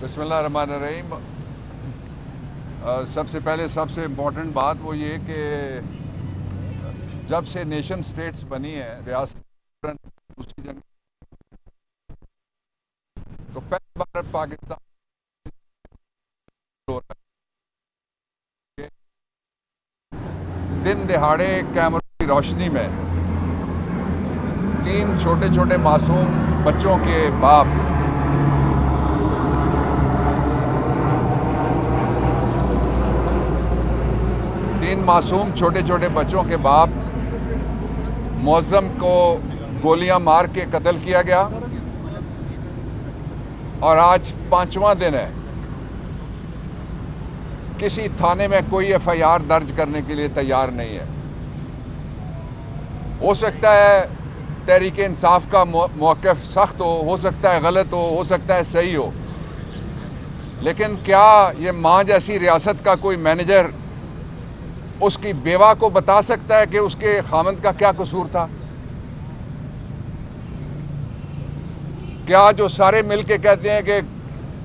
बिस्मिल्लाहिर्रहमानिर्रहीम। सबसे पहले सबसे इम्पोर्टेंट बात वो ये कि जब से नेशन स्टेट्स बनी है रियासत दूसरी जंग, तो पहली बार पाकिस्तान हो रहा है कि दिन दिहाड़े कैमरों की रोशनी में 3 छोटे छोटे मासूम बच्चों के बाप मासूम छोटे छोटे बच्चों के बाप मुअज्जम को गोलियां मार के कत्ल किया गया और आज 5वां दिन है। किसी थाने में कोई FIR दर्ज करने के लिए तैयार नहीं है। हो सकता है तहरीक इंसाफ का मौक़िफ़ सख्त हो सकता है गलत हो सकता है सही हो, लेकिन क्या ये माँ जैसी रियासत का कोई मैनेजर उसकी बेवा को बता सकता है कि उसके खामंद का क्या कसूर था? क्या जो सारे मिल के कहते हैं कि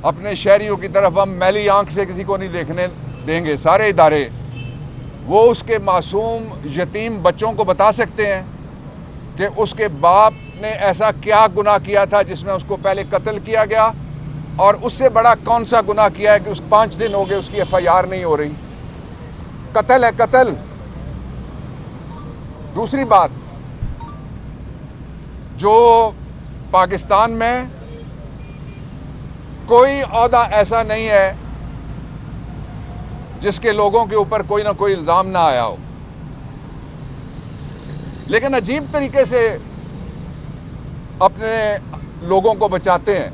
अपने शहरियों की तरफ हम मैली आंख से किसी को नहीं देखने देंगे, सारे इदारे, वो उसके मासूम यतीम बच्चों को बता सकते हैं कि उसके बाप ने ऐसा क्या गुनाह किया था जिसमें उसको पहले कत्ल किया गया, और उससे बड़ा कौन सा गुनाह किया है कि उस 5 दिन हो गए उसकी FIR नहीं हो रही? कत्ल है कत्ल। दूसरी बात, जो पाकिस्तान में कोई ओहदा ऐसा नहीं है जिसके लोगों के ऊपर कोई ना कोई इल्जाम ना आया हो, लेकिन अजीब तरीके से अपने लोगों को बचाते हैं।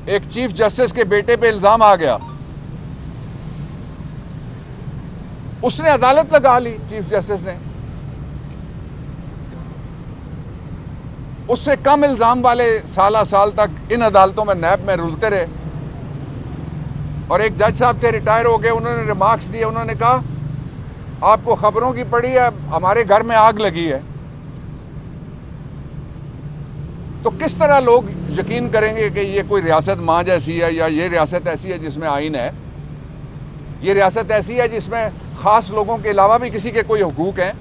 एक चीफ जस्टिस के बेटे पे इल्जाम आ गया, उसने अदालत लगा ली, चीफ जस्टिस ने। उससे कम इल्जाम वाले साल तक इन अदालतों में नैब में रुलते रहे, और एक जज साहब थे, रिटायर हो गए, उन्होंने रिमार्क्स दिए। उन्होंने कहा आपको खबरों की पड़ी है, हमारे घर में आग लगी है। तो किस तरह लोग यकीन करेंगे कि ये कोई रियासत माँ जैसी है, या ये रियासत ऐसी है जिसमें आइन है, ये रियासत ऐसी है जिसमें ख़ास लोगों के अलावा भी किसी के कोई हुकूक हैं,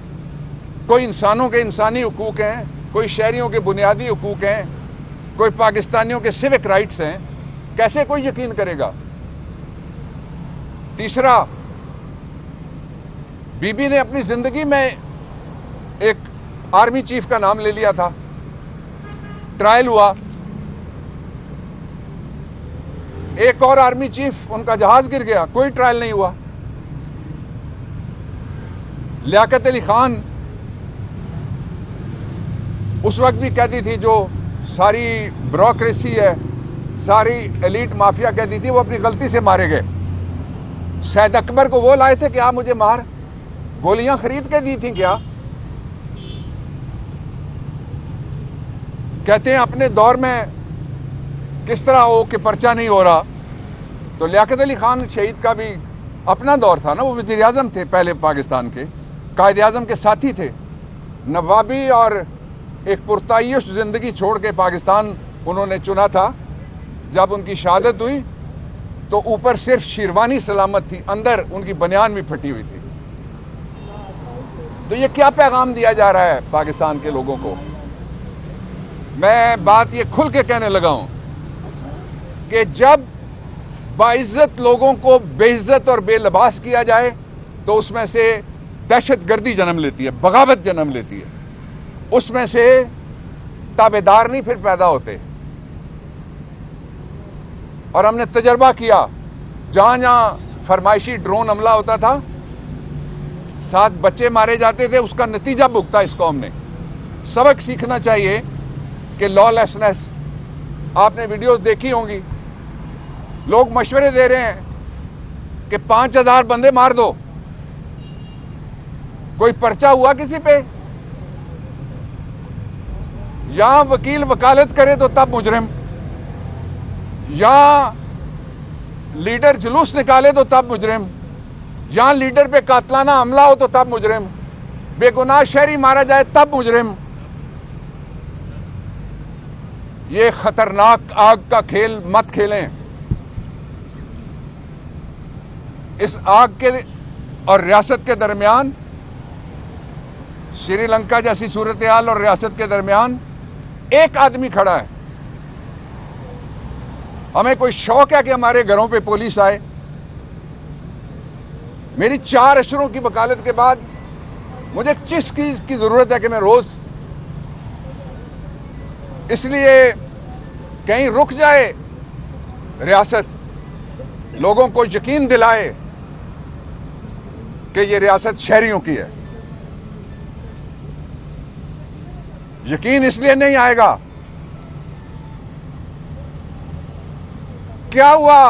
कोई इंसानों के इंसानी हुकूक हैं, कोई शहरियों के बुनियादी हुकूक हैं, कोई पाकिस्तानियों के सिविक राइट्स हैं? कैसे कोई यकीन करेगा? तीसरा, बीबी ने अपनी ज़िंदगी में एक आर्मी चीफ का नाम ले लिया था, ट्रायल हुआ, एक और आर्मी चीफ, उनका जहाज गिर गया, कोई ट्रायल नहीं हुआ। लियाकत अली खान उस वक्त भी कहती थी, जो सारी ब्यूरोक्रेसी है, सारी एलीट माफिया कहती थी वो अपनी गलती से मारे गए। सैयद अकबर को वो लाए थे कि आप मुझे मार, गोलियां खरीद के दी थी क्या? कहते हैं अपने दौर में किस तरह हो कि पर्चा नहीं हो रहा, तो लियाकत अली खान शहीद का भी अपना दौर था ना, वो वज़ीर आज़म थे पहले पाकिस्तान के, कायद आज़म के साथी थे। नवाबी और एक पुरतायुश ज़िंदगी छोड़ के पाकिस्तान उन्होंने चुना था। जब उनकी शहादत हुई तो ऊपर सिर्फ शेरवानी सलामत थी, अंदर उनकी बनियान भी फटी हुई थी। तो ये क्या पैगाम दिया जा रहा है पाकिस्तान के लोगों को? मैं बात ये खुल के कहने लगा हूं कि जब बाइज्जत लोगों को बेइज्जत और बेलबास किया जाए तो उसमें से दहशतगर्दी जन्म लेती है, बगावत जन्म लेती है, उसमें से ताबेदार नहीं फिर पैदा होते। और हमने तजर्बा किया, जहां जहां फरमाइशी ड्रोन हमला होता था, 7 बच्चे मारे जाते थे, उसका नतीजा भुगता इस कौम ने। सबक सीखना चाहिए कि लॉलेसनेस, आपने वीडियोस देखी होंगी, लोग मशवरे दे रहे हैं कि 5000 बंदे मार दो। कोई पर्चा हुआ किसी पे? यहां वकील वकालत करे तो तब मुजरिम, यहां लीडर जुलूस निकाले तो तब मुजरिम, यहां लीडर पे कातलाना हमला हो तो तब मुजरिम, बेगुनाह शहरी मारा जाए तब मुजरिम। ये खतरनाक आग का खेल मत खेलें। इस आग के और रियासत के दरमियान, श्रीलंका जैसी सूरत हाल और रियासत के दरमियान एक आदमी खड़ा है। हमें कोई शौक है कि हमारे घरों पे पुलिस आए? मेरी 4 अशरों की वकालत के बाद मुझे किस चीज की जरूरत है कि मैं रोज इसलिए कहीं रुक जाए रियासत, लोगों को यकीन दिलाए कि ये रियासत शहरियों की है। यकीन इसलिए नहीं आएगा। क्या हुआ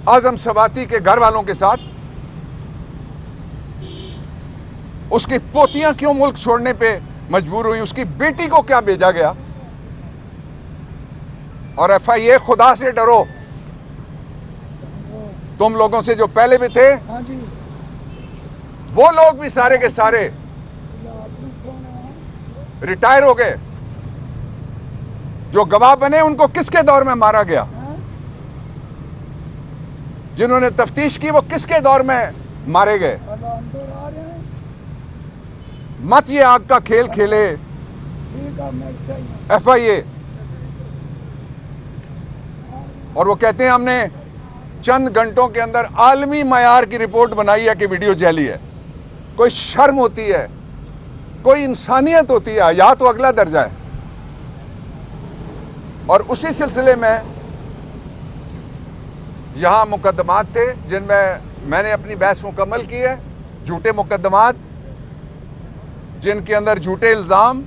आजम सवाती के घर वालों के साथ? उसकी पोतियां क्यों मुल्क छोड़ने पे मजबूर हुई? उसकी बेटी को क्या भेजा गया? और FIA, खुदा से डरो। तुम लोगों से जो पहले भी थे, वो लोग भी सारे के सारे रिटायर हो गए। जो गवाह बने उनको किसके दौर में मारा गया? जिन्होंने तफ्तीश की वो किसके दौर में मारे गए? मत ये आग का खेल खेले FIA। और वो कहते हैं हमने चंद घंटों के अंदर आलमी मयार की रिपोर्ट बनाई है कि वीडियो जाली है। कोई शर्म होती है, कोई इंसानियत होती है, या तो अगला दर्जा है। और उसी सिलसिले में यहां मुकदमात थे जिनमें मैंने अपनी बहस मुकम्मल की है। झूठे मुकदमात, जिनके अंदर झूठे इल्ज़ाम,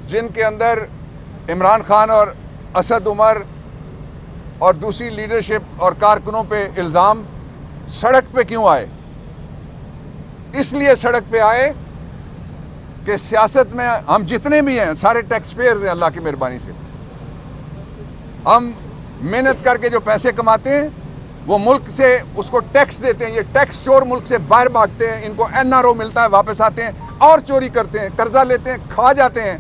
जिनके अंदर इमरान खान और असद उमर और दूसरी लीडरशिप और कारकुनों पे इल्ज़ाम। सड़क पे क्यों आए? इसलिए सड़क पे आए कि सियासत में हम जितने भी हैं सारे टैक्स पेयर्स हैं। अल्लाह की मेहरबानी से हम मेहनत करके जो पैसे कमाते हैं वो मुल्क से उसको टैक्स देते हैं। ये टैक्स चोर मुल्क से बाहर भागते हैं, इनको NRO मिलता है, वापस आते हैं और चोरी करते हैं, कर्जा लेते हैं, खा जाते हैं।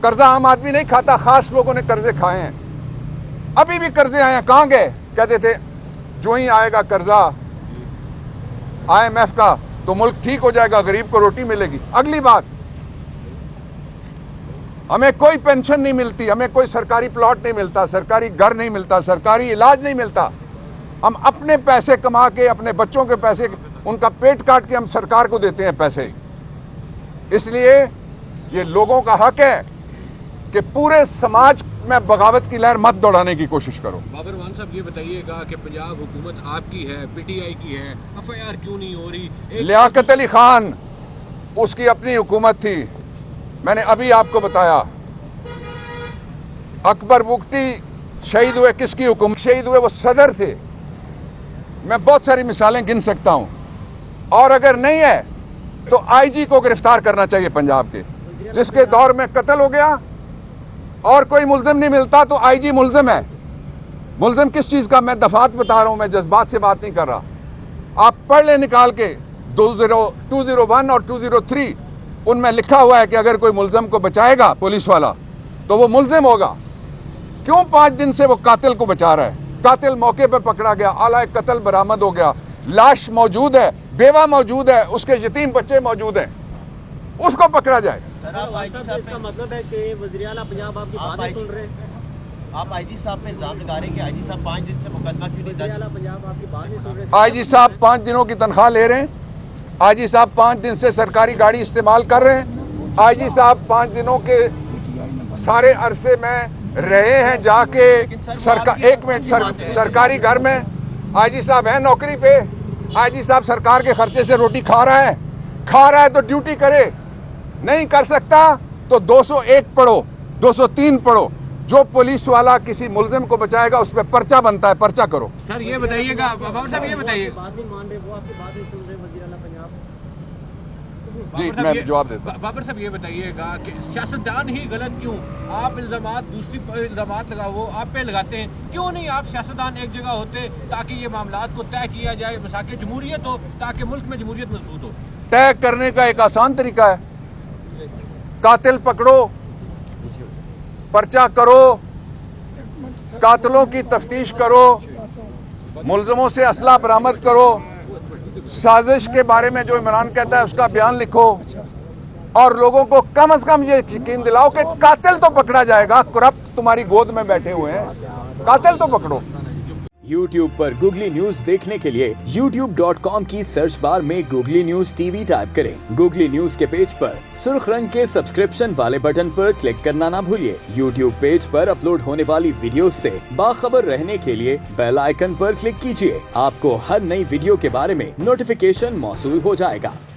कर्जा आम आदमी नहीं खाता, खास लोगों ने कर्जे खाए हैं। अभी भी कर्जे आए हैं, कहां गए? कहते थे जो ही आएगा कर्जा IMF का तो मुल्क ठीक हो जाएगा, गरीब को रोटी मिलेगी। अगली बात, हमें कोई पेंशन नहीं मिलती, हमें कोई सरकारी प्लॉट नहीं मिलता, सरकारी घर नहीं मिलता, सरकारी इलाज नहीं मिलता। हम अपने पैसे कमा के, अपने बच्चों के पैसे, उनका पेट काट के हम सरकार को देते हैं पैसे। इसलिए ये लोगों का हक है कि पूरे समाज में बगावत की लहर मत दौड़ाने की कोशिश करो। बाबर मान साहब, ये बताइएगा कि पंजाब हुकूमत आपकी है, PTI की है, FIR क्यों नहीं हो रही? लियाकत अली खान, उसकी अपनी हुकूमत थी। मैंने अभी आपको बताया अकबर बुगटी शहीद हुए, किसकी हुकूमत शहीद हुए? वो सदर थे। मैं बहुत सारी मिसालें गिन सकता हूं। और अगर नहीं है तो IG को गिरफ्तार करना चाहिए पंजाब के, जिसके दौर में कत्ल हो गया और कोई मुल्जिम नहीं मिलता तो IG मुल्जिम है। मुल्जिम किस चीज का? मैं दफात बता रहा हूं, मैं जज्बात से बात नहीं कर रहा। आप पढ़ ले निकाल के 201 और 203, उनमें लिखा हुआ है कि अगर कोई मुल्जिम को बचाएगा पुलिस वाला तो वो मुल्जिम होगा। क्यों 5 दिन से वो कातिल को बचा रहा है? कातिल मौके पे पकड़ा गया, आला कत्ल बरामद हो गया, लाश मौजूद है, बेवा मौजूद है, उसके यतीम बच्चे मौजूद हैं, उसको पकड़ा जाए। सर, आप इसका मतलब है कि वज़ीर आला पंजाब आपकी बातें सुन रहे हैं? आप IG साहब पे इल्जाम लगा रहे हैं कि IG साहब 5 दिन से मुकदमा क्यों नहीं दर्ज? वज़ीर आला पंजाब आपकी बात नहीं सुन रहे? IG साहब 5 दिनों की तनख्वाह ले रहे हैं। IG साहब 5 दिन से सरकारी गाड़ी इस्तेमाल कर रहे हैं। IG साहब 5 दिनों के सारे अरसे में रहे हैं जाके सरकारी घर में। IG साहब है नौकरी पे। IG साहब सरकार के खर्चे से रोटी खा रहा है तो ड्यूटी करे, नहीं कर सकता तो 201 पढ़ो, 203 पढ़ो। जो पुलिस वाला किसी मुल्जिम को बचाएगा उस पर पर्चा बनता है, पर्चा करो। सर ये बताइएगा, बाबर साहब ये बताइए, बात नहीं मान रहे, वो आपकी बात नहीं सुन रहे वज़ीर आला पंजाब। जी मैं जवाब देता हूं। बाबर साहब ये बताइएगा कि सियासतदान ही गलत क्यों? आप इल्जामात दूसरी इल्जामात वो आप पे लगाते हैं, क्यों नहीं आप सियासतदान एक जगह होते ताकि ये मामलात को तय किया जाए, मसाके जमहूरियत हो, ताकि मुल्क में जमहूरियत मजबूत हो? तय करने का एक आसान तरीका है, कातिल पकड़ो, पर्चा करो, कातलों की तफ्तीश करो, मुलजमों से असला बरामद करो, साजिश के बारे में जो इमरान कहता है उसका बयान लिखो और लोगों को कम से कम ये यकीन दिलाओ कि कातिल तो पकड़ा जाएगा। करप्ट तुम्हारी गोद में बैठे हुए हैं, कातिल तो पकड़ो। YouTube पर गूगली न्यूज देखने के लिए youtube.com की सर्च बार में गूगली न्यूज टीवी टाइप करें। गूगली न्यूज के पेज पर सुर्ख रंग के सब्सक्रिप्शन वाले बटन पर क्लिक करना ना भूलिए। YouTube पेज पर अपलोड होने वाली वीडियोस से बाखबर रहने के लिए बेल आइकन पर क्लिक कीजिए। आपको हर नई वीडियो के बारे में नोटिफिकेशन मौसूल हो जाएगा।